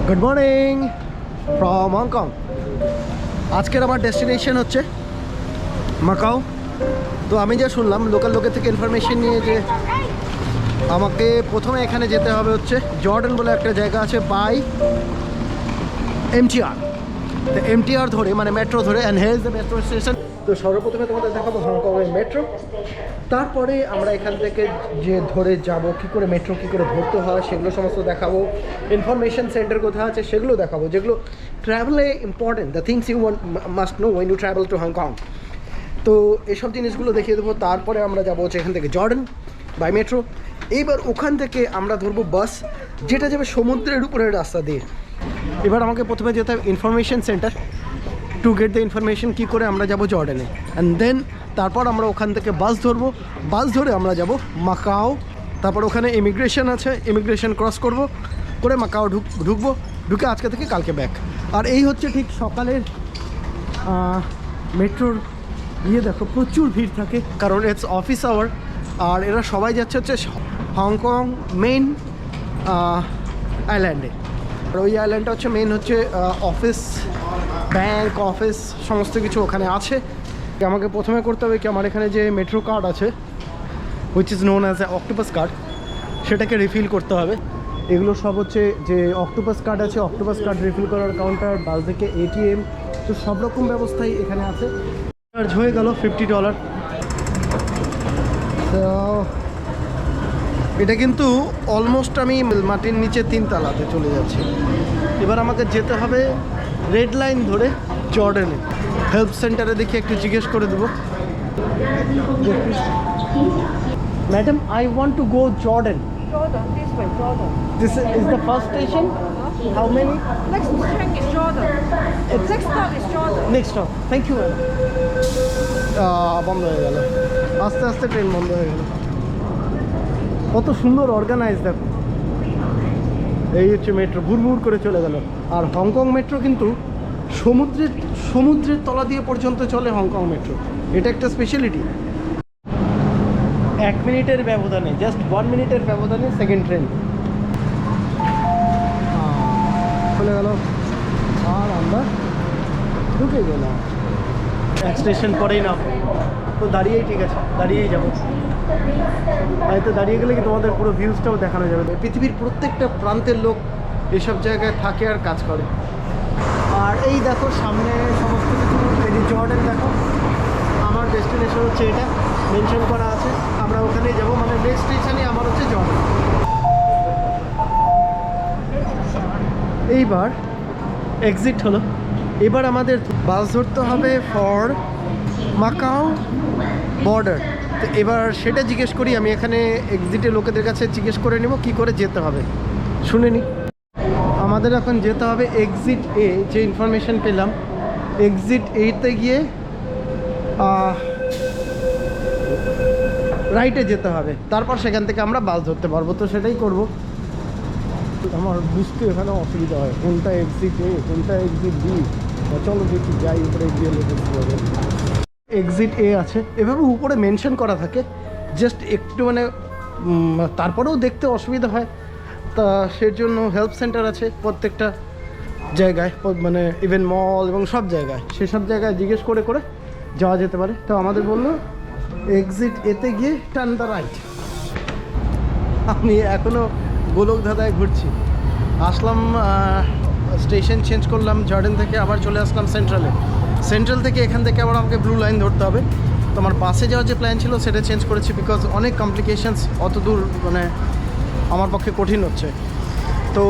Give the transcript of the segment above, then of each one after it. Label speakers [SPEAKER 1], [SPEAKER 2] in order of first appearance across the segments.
[SPEAKER 1] Good morning from Hong Kong. আজকের আমার destination হচ্ছে মাকাও। তো আমি যা শুনলাম লোকাল লোকের থেকে ইনফরমেশন নিয়ে যে আমাকে প্রথমে এখানে যেতে হবে হচ্ছে জর্ডান বলে একটা জায়গা আছে বাই MTR। তো MTR ধরে মানে মেট্রো ধরে and hair is the metro station. তো সর্বপ্রথমে তোমাদের দেখাবো হংকংয়ের মেট্রো, তারপরে আমরা এখান থেকে যে ধরে যাব কী করে মেট্রো কী করে ধরতে হয় সেগুলো সমস্ত দেখাবো। ইনফরমেশন সেন্টার কোথায় আছে সেগুলো দেখাবো, যেগুলো ট্রাভেলে important, the things you must know when you travel to Hong Kong. তো এইসব জিনিসগুলো দেখিয়ে দেবো। তারপরে আমরা যাবো হচ্ছে এখান থেকে জর্ডান বাই মেট্রো। এইবার ওখান থেকে আমরা ধরবো বাস, যেটা যাবে সমুদ্রের উপরের রাস্তা দিয়ে। এবার আমাকে প্রথমে যেতে হবে information centre to get the information কী করে আমরা যাব জর্ডানে, অ্যান্ড দেন তারপর আমরা ওখান থেকে বাস ধরবো, বাস ধরে আমরা যাব মাকাও। তারপর ওখানে ইমিগ্রেশন আছে, ইমিগ্রেশন ক্রস করে মাকাও ঢুকবো, ঢুকে আজকে থেকে কালকে ব্যাক। আর এই হচ্ছে ঠিক সকালের মেট্রোর দেখো প্রচুর ভিড় থাকে, কারণ ইটস অফিস আওয়ার। আর এরা সবাই যাচ্ছে হচ্ছে হংকং মেইন আইল্যান্ডে। আর ওই আইল্যান্ডটা হচ্ছে মেইন হচ্ছে অফিস, ব্যাংক, অফিস সমস্ত কিছু ওখানে আছে। আমাকে প্রথমে করতে হবে কি, আমার এখানে যে মেট্রো কার্ড আছে which is known as a octopus card, সেটাকে রিফিল করতে হবে। এগুলো সব হচ্ছে যে অক্টোপাস কার্ড আছে, অক্টোপাস কার্ড রিফিল করার কাউন্টার, বাস থেকে ATM, তো সব রকম ব্যবস্থাই এখানে আছে। চার্জ হয়ে গেল $50। তো এটা কিন্তু অলমোস্ট আমি মাটির নিচে 3 তলাতে চলে যাচ্ছি। এবার আমাকে যেতে হবে রেড লাইন ধরে জর্ডানে। হেল্প সেন্টারে দেখি একটু জিজ্ঞেস করে দেবো, madam I want to go Jordan.
[SPEAKER 2] Jordan, this way, Jordan.
[SPEAKER 1] This is the first station. How many?
[SPEAKER 2] Next train is Jordan. Next stop is Jordan.
[SPEAKER 1] Next stop. Thank you. বন্ধ হয়ে গেল, আস্তে আস্তে ট্রেন বন্ধ হয়ে গেল। কত সুন্দর অর্গানাইজ দেখো। এই হচ্ছে মেট্রো, ভুরভুর করে চলে গেল। আর হংকং মেট্রো কিন্তু সমুদ্রের তলা দিয়ে পর্যন্ত চলে হংকং মেট্রো, এটা একটা স্পেশালিটি। 1 মিনিটের ব্যবধানে, জাস্ট 1 মিনিটের ব্যবধানে সেকেন্ড ট্রেন চলে গেল। আর আমরা ঢুকে গেলাম, 1 স্টেশন পরেই না, তো দাঁড়িয়েই ঠিক আছে, দাঁড়িয়েই যাবো। হয়তো দাঁড়িয়ে গেলে কি তোমাদের পুরো ভিউজটাও দেখানো যাবে। পৃথিবীর প্রত্যেকটা প্রান্তের লোক এসব জায়গায় থাকে আর কাজ করে। আর এই দেখো সামনে সমস্ত কিছু, এই জর্ডান দেখো, আমার ডেস্টিনেশন হচ্ছে এটা মেনশন করা আছে, আমরা ওখানেই যাবো, মানে নেক্সট স্টেশনে আমার হচ্ছে জর্ডান। এইবার এক্সিট হলো, এবার আমাদের বাস ধরতে হবে ফর মাকাও বর্ডার। তো এবার সেটা জিজ্ঞেস করি, আমি এখানে এক্সিটে লোকেদের কাছে জিজ্ঞেস করে নেব কী করে যেতে হবে, শুনে নি। আমাদের এখন যেতে হবে এক্সিট A, যে ইনফরমেশন পেলাম এক্সিট Aতে গিয়ে রাইটে যেতে হবে, তারপর সেখান থেকে আমরা বাস ধরতে পারবো। তো সেটাই করব। আমার বুঝতে এখানে অসুবিধা হয় কোনটা এক্সিট A কোনটা এক্সিট B। চলো দেখি যাই, উপরে গিয়ে এক্সিট A আছে, এভাবে উপরে মেনশন করা থাকে, জাস্ট একটু মানে তারপরেও দেখতে অসুবিধা হয়। তা সেজন্য হেল্প সেন্টার আছে প্রত্যেকটা জায়গায়, মানে ইভেন মল এবং সব জায়গায়, সেসব জায়গায় জিজ্ঞেস করে করে যাওয়া যেতে পারে। তো আমাদের বললো এক্সিট Aতে গিয়ে টার্ন দ্য রাইট। আমি এখনও গোলক ধাঁধায় ঘুরছি। আসলাম, স্টেশন চেঞ্জ করলাম জর্ডান থেকে, আবার চলে আসলাম সেন্ট্রালে। সেন্ট্রাল থেকে এখান থেকে আবার আমাকে ব্লু লাইন ধরতে হবে। তো আমার বাসে যাওয়ার যে প্ল্যান ছিল সেটা চেঞ্জ করেছি, বিকজ অনেক কমপ্লিকেশানস, অত দূর মানে আমার পক্ষে কঠিন হচ্ছে। তো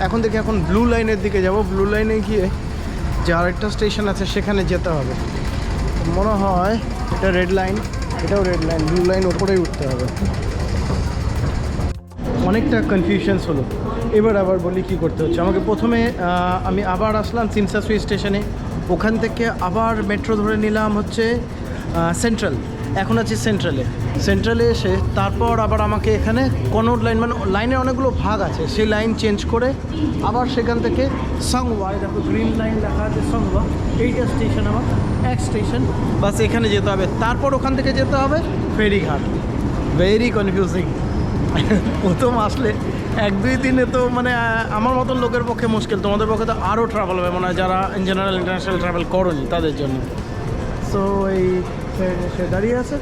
[SPEAKER 1] এখন থেকে এখন ব্লু লাইনের দিকে যাব। ব্লু লাইনে গিয়ে যে আরেকটা স্টেশন আছে সেখানে যেতে হবে। মনে হয় এটা রেড লাইন, এটাও রেড লাইন, ব্লু লাইন ওপরেই উঠতে হবে। অনেকটা কনফিউশনস হলো। এবার আবার বলি কী করতে হচ্ছে। আমাকে প্রথমে আমি আবার আসলাম সিনসাসুই স্টেশনে, ওখান থেকে আবার মেট্রো ধরে নিলাম হচ্ছে সেন্ট্রাল। এখন আছি সেন্ট্রালে এসে তারপর আবার আমাকে এখানে কনড লাইন, মানে লাইনের অনেকগুলো ভাগ আছে, সেই লাইন চেঞ্জ করে আবার সেখান থেকে সংওয়া, দেখো গ্রিন লাইন লেখা আছে সংওয়া, এইটা স্টেশন আমার 1 স্টেশন, বাস এখানে যেতে হবে। তারপর ওখান থেকে যেতে হবে ফেরিঘাট। ভেরি কনফিউজিং, প্রথম আসলে 1-2 দিনে তো মানে আমার মতন লোকের পক্ষে মুশকিল, তোমাদের পক্ষে তো আরও ট্রাভেল হবে মনে হয়, যারা ইন জেনারেল ইন্টারন্যাশনাল ট্রাভেল করনি তাদের জন্য। সো এই সে দাঁড়িয়ে আছে,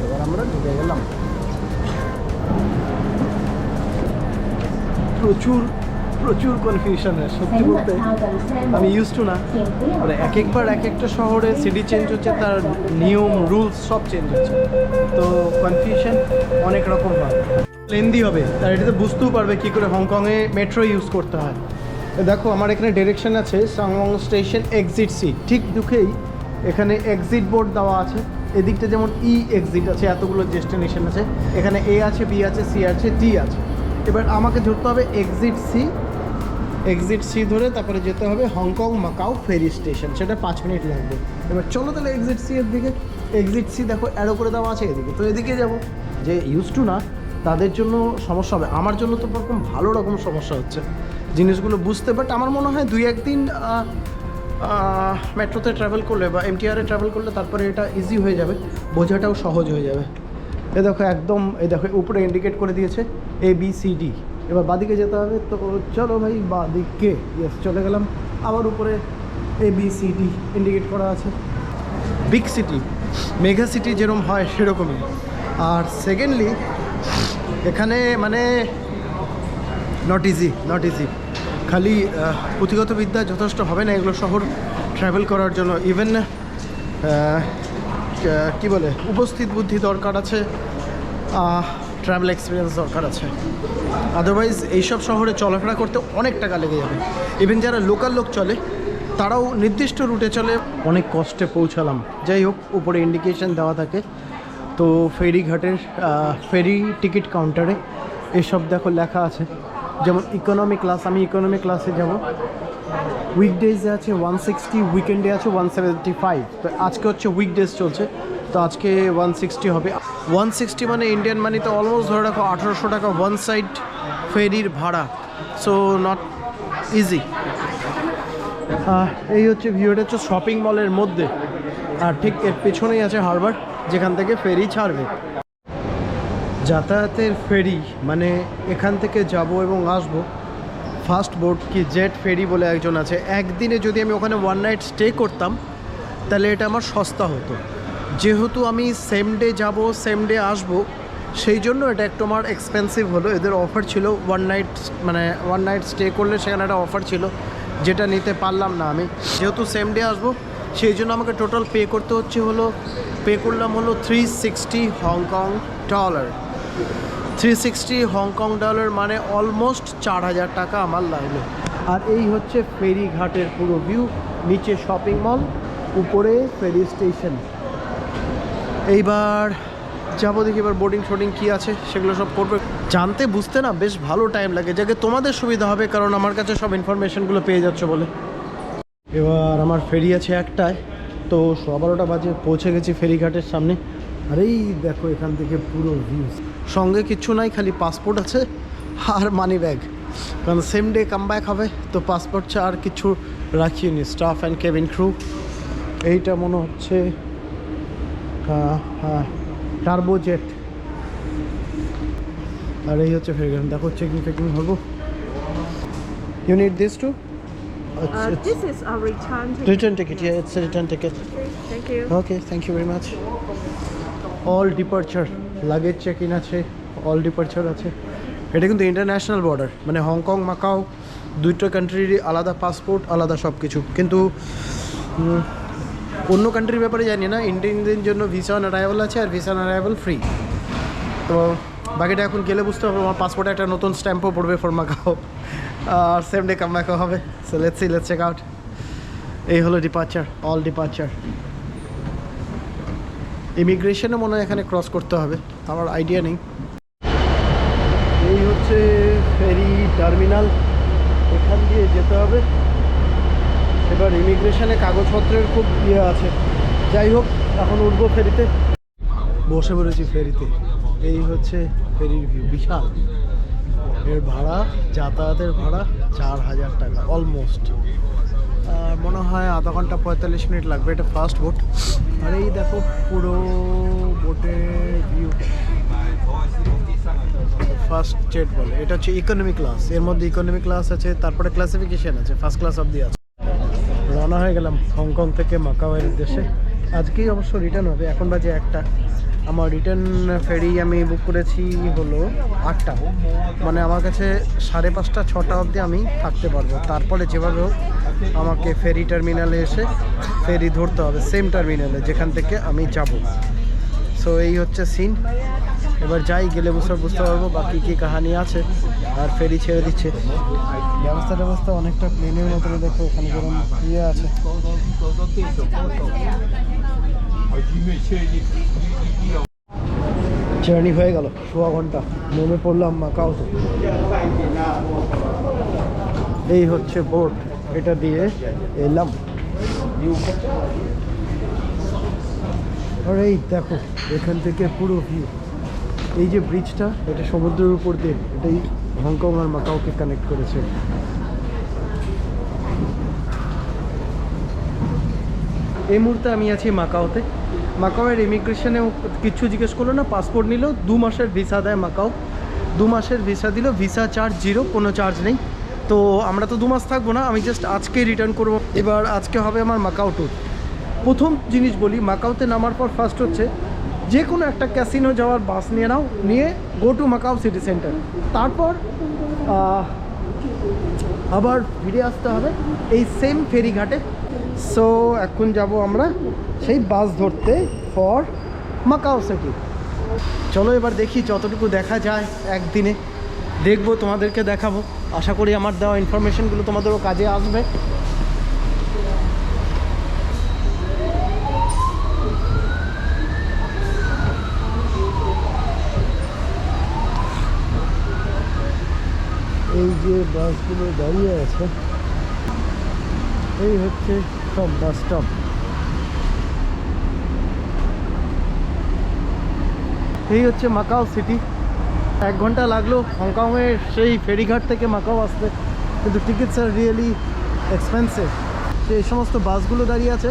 [SPEAKER 1] এবার আমরা ঢুকে গেলাম। প্রচুর প্রচুর কনফিউশন হয় সত্যি বলতে, আমি ইউজ টু না, মানে এক একবার এক একটা শহরে সিটি চেঞ্জ হচ্ছে, তার নিয়ম রুলস সব চেঞ্জ হচ্ছে, তো কনফিউশন অনেক রকম হয়, লেন্দি হবে, আর এটাতে বুঝতেও পারবে কী করে হংকংয়ে মেট্রো ইউজ করতে হয়। দেখো আমার এখানে ডিরেকশন আছে সাংওয়াং স্টেশন এক্সিট সি, ঠিক দুঃখেই এখানে এক্সিট বোর্ড দেওয়া আছে, এদিকটা যেমন ই এক্সিট আছে, এতগুলো ডেস্টিনেশন আছে, এখানে এ আছে, বি আছে, সি আছে, ডি আছে। এবার আমাকে ধরতে হবে এক্সিট সি, এক্সিট সি ধরে তারপরে যেতে হবে হংকং মাকাও ফেরি স্টেশন, সেটা 5 মিনিট লাগবে। এবার চলো তাহলে এক্সিট সি এর দিকে। এক্সিট সি দেখো অ্যারো করে দেওয়া আছে এদিকে, তো এদিকে যাব। যে ইউজ টু না তাদের জন্য সমস্যা হবে, আমার জন্য তো এরকম ভালো রকম সমস্যা হচ্ছে জিনিসগুলো বুঝতে, বাট আমার মনে হয় 2-1 দিন মেট্রোতে ট্রাভেল করলে বা MTR-এ ট্রাভেল করলে তারপরে এটা ইজি হয়ে যাবে, বোঝাটাও সহজ হয়ে যাবে। এ দেখো একদম, এই দেখো উপরে ইন্ডিকেট করে দিয়েছে ABCD, এবার বাদিকে যেতে হবে, তো চলো ভাই বাদিকে, ইয়েস চলে গেলাম। আবার উপরে ABCD ইন্ডিকেট করা আছে, বিগ সিটি মেগা সিটি যেরকম হয় সেরকমই। আর সেকেন্ডলি এখানে মানে নট ইজি, খালি পুঁথিগত বিদ্যা যথেষ্ট হবে না এগুলো শহর ট্রাভেল করার জন্য, ইভেন কি বলে উপস্থিত বুদ্ধি দরকার আছে, ট্রাভেল এক্সপিরিয়েন্স দরকার আছে, আদারওয়াইজ এইসব শহরে চলাফেরা করতে অনেক টাকা লেগে যাবে। ইভেন যারা লোকাল লোক চলে তারাও নির্দিষ্ট রুটে চলে, অনেক কষ্টে পৌঁছালাম। যাই হোক উপরে ইন্ডিকেশন দেওয়া থাকে, তো ফেরিঘাটের ফেরি টিকিট কাউন্টারে এসব দেখো লেখা আছে, যেমন ইকোনমি ক্লাস, আমি ইকোনমি ক্লাসে যাব, উইকডেজে আছে 160, উইকেন্ডে আছে 175, তো আজকে হচ্ছে উইকডেজ চলছে, তো আজকে 160 হবে। 160 মানে ইন্ডিয়ান মানি তো অলমোস্ট ধরে রাখো 1800 টাকা ওয়ান সাইড ফেরির ভাড়া, সো নট ইজি। এই হচ্ছে ভিউটা, হচ্ছে শপিং মলের মধ্যে, আর ঠিক এর পেছনেই আছে হারবার, যেখান থেকে ফেরি ছাড়বে। যাতায়াতের ফেরি মানে এখান থেকে যাব এবং আসব, ফাস্ট বোট কি জেট ফেরি বলে একজন আছে, একদিনে যদি আমি ওখানে 1 নাইট স্টে করতাম তাহলে এটা আমার সস্তা হতো, যেহেতু আমি সেম ডে যাব সেম ডে আসবো, সেই জন্য এটা একটু আমার এক্সপেন্সিভ হলো। এদের অফার ছিল 1 নাইট, মানে 1 নাইট স্টে করলে সেখানে একটা অফার ছিল, যেটা নিতে পারলাম না আমি, যেহেতু সেম ডে আসবো সেই জন্য আমাকে টোটাল পে করলাম হলো 360 হংকং ডলার। 360 হংকং ডলার মানে অলমোস্ট 4000 টাকা আমার লাগলো। আর এই হচ্ছে ফেরিঘাটের পুরো ভিউ, নিচে শপিং মল, উপরে ফেরি স্টেশন। এইবার যাবো দেখি এবার বোর্ডিং শোডিং কী আছে সেগুলো সব করবে, জানতে বুঝতে না বেশ ভালো টাইম লাগে, যাকে তোমাদের সুবিধা হবে কারণ আমার কাছে সব ইনফরমেশনগুলো পেয়ে যাচ্ছ বলে। এবার আমার ফেরি আছে 1টায়, তো 12টা বাজে পৌঁছে গেছি ফেরিঘাটের সামনে। আর এই দেখো এখান থেকে পুরো ভিউ, সঙ্গে কিচ্ছু নাই, খালি পাসপোর্ট আছে আর মানি ব্যাগ, কারণ সেম ডে কাম ব্যাক হবে, তো পাসপোর্ট ছাড়া আর কিছু রাখিনি। স্টাফ অ্যান্ড কেবিন ক্রু, এইটা মনে হচ্ছে টার্বো জেট, আর এই হচ্ছে ফেরিঘাট। দেখো চেকিং হবো। You need this too?
[SPEAKER 2] This is a
[SPEAKER 1] return ticket. Yeah, it's a return ticket.
[SPEAKER 2] Thank you.
[SPEAKER 1] Okay, thank you very much. All departure, luggage check-in আছে, all departure আছে। এটা কিন্তু ইন্টারন্যাশনাল বর্ডার, মানে হংকং মাকাও দুইটা কান্ট্রিরই আলাদা passport, আলাদা সব কিছু, কিন্তু অন্য কান্ট্রির ব্যাপারে জানি না। ইন্ডিয়ানদের জন্য ভিসা অন অ্যারাইভাল আছে, আর ভিসা অন অ্যারাইভাল ফ্রি, তো বাকিটা এখন গেলে বুঝতে হবে। আমার পাসপোর্টে একটা নতুন স্ট্যাম্পও পড়বে ফর মাকাও, আর সেম ডে কাম ব্যাকও হবে। So let's check out. এই হলো ডিপার্চার, অল ডিপার্চার। ইমিগ্রেশনে মনে হয় এখানে ক্রস করতে হবে, আমার আইডিয়া নেই। এই হচ্ছে ফেরি টার্মিনাল, এখান দিয়ে যেতে হবে। এবার ইমিগ্রেশনে কাগজপত্রের খুব ইয়ে আছে, যাই হোক এখন উঠবো ফেরিতে। বসে পড়েছি ফেরিতে, এই হচ্ছে ফেরির ভিউ, বিশাল। এর ভাড়া, যাতায়াতের ভাড়া 4000 টাকা অলমোস্ট, আর মনে হয় আধা ঘন্টা 45 মিনিট লাগবে। এটা ফাস্ট বোট, আর এই দেখো পুরো বোটের ভিউ। ফার্স্ট জেট বলে, এটা হচ্ছে ইকোনমি ক্লাস। এর মধ্যে ইকোনমি ক্লাস আছে, তারপরে ক্লাসিফিকেশন আছে, ফার্স্ট ক্লাস অবধি আছে। রওনা হয়ে গেলাম হংকং থেকে মাকাওয়ের উদ্দেশ্যে। আজকেই অবশ্য রিটার্ন হবে, এখন বাজে 1টা। আমার রিটার্ন ফেরি আমি বুক করেছি হলো 8টা, মানে আমার কাছে 5:30 6টা অবধি আমি থাকতে পারবো। তারপরে যেভাবে হোক আমাকে ফেরি টার্মিনালে এসে ফেরি ধরতে হবে, সেম টার্মিনালে যেখান থেকে আমি যাব। সো এই হচ্ছে সিন। এবার যাই, গেলে বুঝতে পারবো বাকি কী কাহানি আছে। আর ফেরি ছেড়ে দিচ্ছে, ব্যবস্থা অনেকটা প্লেনের মতো। দেখো এখানে যেরকম ইয়ে আছে। জার্নি হয়ে গেল 1.5 ঘন্টা, নেমে পড়লাম মাকাওতে। এই হচ্ছে বোট, এটা দিয়ে এলাম। আর এই দেখো এখান থেকে পুরো ভিউ। এই যে ব্রিজটা, এটা সমুদ্রের উপর দিয়ে, এটাই হংকং আর মাকাওকে কানেক্ট করেছে। এই মুহূর্তে আমি আছি মাকাওতে। মাকাওয়ের ইমিগ্রেশনে কিছু জিজ্ঞেস করলো না, পাসপোর্ট নিল, 2 মাসের ভিসা দেয় মাকাও। 2 মাসের ভিসা দিল, ভিসা চার্জ 0, কোনো চার্জ নেই। তো আমরা তো 2 মাস থাকবো না, আমি জাস্ট আজকেই রিটার্ন করব। এবার আজকে হবে আমার মাকাও ট্যুর। প্রথম জিনিস বলি, মাকাওতে নামার পর ফার্স্ট হচ্ছে যে কোনো একটা ক্যাসিনো যাওয়ার বাস নিয়ে নাও, নিয়ে go to Macau city centre. তারপর আবার ফিরে আসতে হবে এই সেম ফেরিঘাটে। সো এখন যাব আমরা সেই বাস ধরতে ফর মাকাও সিটি। চলো এবার দেখি যতটুকু দেখা যায় একদিনে, দেখবো, তোমাদেরকে দেখাবো। আশা করি আমার দেওয়া ইনফরমেশনগুলো তোমাদেরও কাজে আসবে। এই যে বাসগুলো দাঁড়িয়ে আছে, এই হচ্ছে সব বাস স্টপ। এই হচ্ছে মাকাও সিটি। 1 ঘন্টা লাগলো হংকংয়ের সেই ফেরিঘাট থেকে মাকাও আসতে, কিন্তু টিকিটস আর রিয়েলি এক্সপেন্সিভ। সেই সমস্ত বাসগুলো দাঁড়িয়ে আছে,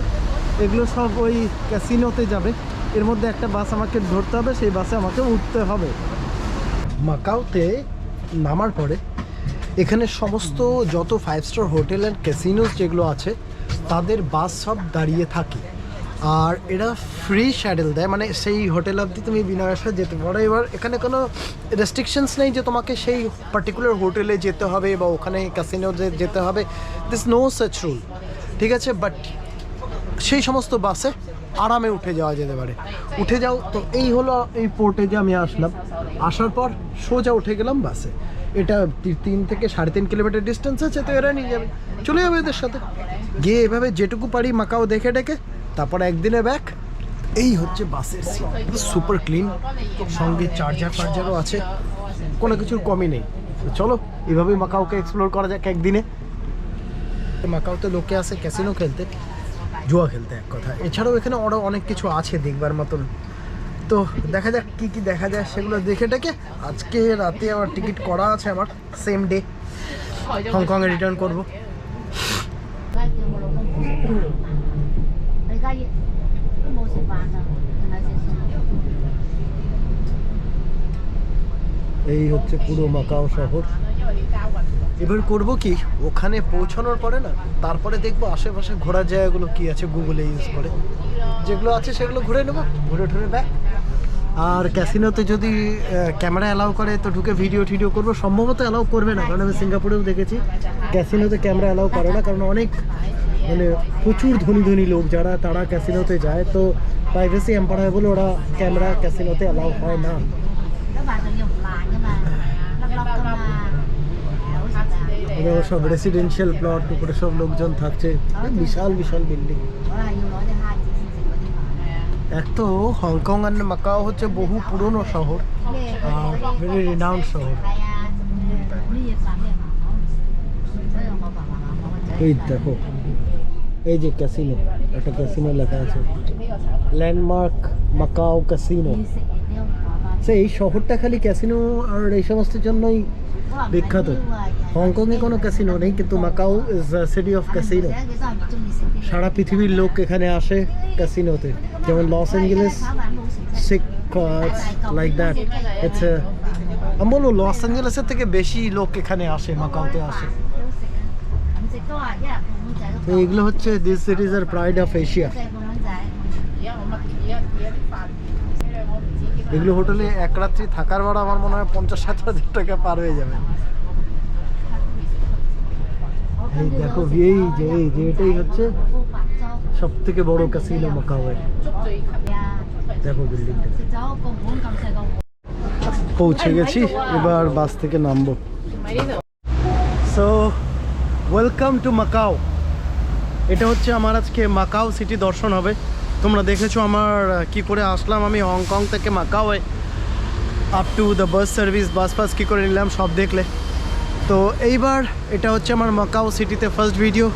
[SPEAKER 1] এগুলো সব ওই ক্যাসিনোতে যাবে। এর মধ্যে একটা বাস আমাকে ধরতে হবে, সেই বাসে আমাকে উঠতে হবে। মাকাওতে নামার পরে এখানে সমস্ত যত 5 স্টার হোটেল অ্যান্ড ক্যাসিনোস যেগুলো আছে তাদের বাস সব দাঁড়িয়ে থাকে। আর এরা ফ্রি শ্যাডেল দেয়, মানে সেই হোটেল অবধি তুমি বিনা পয়সায় যেতে পারো। এবার এখানে কোনো রেস্ট্রিকশনস নেই যে তোমাকে সেই পার্টিকুলার হোটেলে যেতে হবে বা ওখানে ক্যাসিনো যেতে হবে, দিস নো সাচ রুল, ঠিক আছে। বাট সেই সমস্ত বাসে আরামে উঠে যাওয়া যেতে পারে। উঠে যাও তো এই হলো এই পোর্টে যে আমি আসলাম, আসার পর সোজা উঠে গেলাম বাসে। এটা 3 থেকে 3.5 কিলোমিটার ডিস্টেন্স আছে, তো এরা নিয়ে যাবে, চলে যাবে এদের সাথে। গিয়ে এভাবে যেটুকু পারি মাকাও দেখে ডেকে তারপর একদিনে ব্যাক। এই হচ্ছে বাসের সিট, সুপার ক্লিন, সঙ্গে চার্জারও আছে, কোনো কিছুর কমই নেই। চলো এভাবেই মাকাওকে এক্সপ্লোর করা যাক একদিনে। মাকাওতে লোকে আসে ক্যাসিনো খেলতে, জুয়া খেলতে এক কথা। এছাড়াও এখানে আরও অনেক কিছু আছে দেখবার মতন। তো দেখা যাক কী কী দেখা যায়, সেগুলো দেখে টেকে আজকে রাতে আবার টিকিট করা আছে আমার, সেম ডে হংকংয়ে রিটার্ন করবো। এই হচ্ছে পুরো মাকাও শহর। এবার করব কি, ওখানে পৌঁছানোর পরে না তারপরে দেখবো আশেপাশে ঘোরার জায়গাগুলো কি আছে, গুগলে ইউজ করে যেগুলো আছে সেগুলো ঘুরে নেবো, ঘুরে ঠুরে ব্যাক। আর ক্যাসিনোতে যদি ক্যামেরা অ্যালাউ করে তো ঢুকে ভিডিও করবো। সম্ভবত অ্যালাউ করবে না, কারণ আমি সিঙ্গাপুরেও দেখেছি ক্যাসিনোতে ক্যামেরা অ্যালাউ করে না, কারণ অনেক মানে প্রচুর ধনী লোক যারা তারা ক্যাসিনোতে যায়, তো প্রাইভেসি এম্পার হয় বলে ওরা ক্যামেরা ক্যাসিনোতে অ্যালাউ হয় না। সব রেসিডেন্সিয়াল প্লট, উপরে সব লোকজন থাকছে, বিশাল বিল্ডিং। এক তো হংকং আর মাকাও হচ্ছে বহু পুরনো শহর আর ভেরি রিনাউন্ড শহর। এই দেখো এই যে ক্যাসিনো, একটা ক্যাসিনো লেখা আছে, ল্যান্ডমার্ক মাকাও ক্যাসিনো। তো এই শহরটা খালি ক্যাসিনো আর এই সমস্তের জন্যই বিখ্যাত। হংকংয়ে কোনো ক্যাসিনো নেই, কিন্তু Macau is a city of casino. সারা পৃথিবীর লোক এখানে আসে ক্যাসিনোতে, যেমন Los Angeles, like that. It's আমি বলবো লস অ্যাঞ্জেলেসের থেকে বেশি লোক এখানে আসে, মাকাওতে আসে। তো এগুলো হচ্ছে this cities are pride of Asia. এগুলো হোটেলে এক রাত্রি থাকার ভাড়া আমার মনে হয় 50-60 হাজার টাকা পার হয়ে যাবে। এই দেখো এই যে এটাই হচ্ছে সব থেকে বড় ক্যাসিনো মাকাওয়ের। দেখো বিল্ডিংটা। পৌঁছে গেছি, এবার বাস থেকে নামবো। So welcome to Macau. এটা হচ্ছে আমার আজকে মাকাও সিটি দর্শন হবে। তোমরা দেখেছো আমার কি করে আসলাম আমি হংকং থেকে মাকাওয়ে, up to the bus service, bus কী করে নিলাম সব দেখলে। তো এইবার এটা হচ্ছে আমার মাকাও সিটিতে ফার্স্ট ভিডিও।